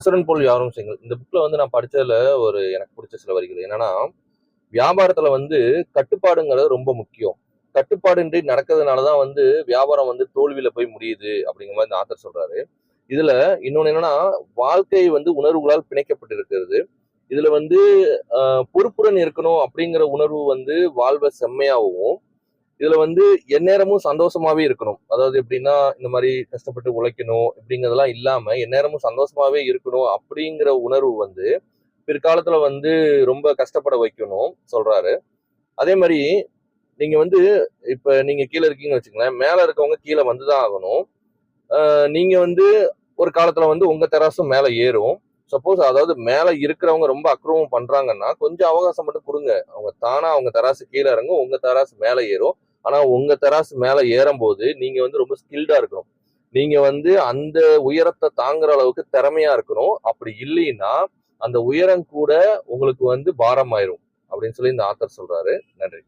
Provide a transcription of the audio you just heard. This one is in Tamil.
அசுரன் போல் யாரும் செய்யுங்கள். இந்த புக்ல வந்து நான் படிச்சதுல ஒரு எனக்கு பிடிச்ச சில வரிகள் என்னன்னா, வியாபாரத்துல வந்து கட்டுப்பாடுங்கிறது ரொம்ப முக்கியம். கட்டுப்பாடின்றி நடக்கிறதுனால தான் வந்து வியாபாரம் வந்து தோல்வியில போய் முடியுது அப்படிங்கிற மாரி இந்த ஆத்தர் சொல்றாரு. இதுல இன்னொன்னு என்னன்னா, வாழ்க்கை வந்து உணர்வுகளால் பிணைக்கப்பட்டிருக்கிறது. இதுல வந்து பொறுப்புடன் இருக்கணும் அப்படிங்கிற உணர்வு வந்து வாழ்வ செம்மையாவும், இதுல வந்து எந்நேரமும் சந்தோஷமாவே இருக்கணும். அதாவது எப்படின்னா, இந்த மாரி கஷ்டப்பட்டு உழைக்கணும் இப்படிங்கிறதெல்லாம் இல்லாம, எந்நேரமும் சந்தோஷமாவே இருக்கணும் அப்படிங்கிற உணர்வு வந்து, பிற்காலத்துல வந்து ரொம்ப கஷ்டப்பட வைக்கணும் சொல்றாரு. அதே மாரி நீங்க வந்து இப்ப நீங்க கீழ இருக்கீங்கன்னு வச்சுக்கங்களேன், மேல இருக்கவங்க கீழ வந்து தான் ஆகணும். நீங்க வந்து ஒரு காலத்துல வந்து உங்க தெராசும் மேல ஏறும். சப்போஸ் அதாவது மேல இருக்கிறவங்க ரொம்ப அக்ரமம் பண்றாங்கன்னா, கொஞ்சம் அவகாசம் மட்டும் குடுங்க. அவங்க தானா அவங்க தராசு கீழ இறங்கும். உங்க தராசு மேல ஏறும். ஆனா உங்க தராசு மேல ஏறும்போது, நீங்க வந்து ரொம்ப ஸ்கில்டா இருக்கணும். நீங்க வந்து அந்த உயரத்த தாங்குற அளவுக்கு திறமையா இருக்கணும். அப்படி இல்லைன்னா, அந்த உயரம் கூட உங்களுக்கு வந்து பாரமாயிரும். அப்படின்னு சொல்லி இந்த ஆத்தர் சொல்றாரு. நன்றி.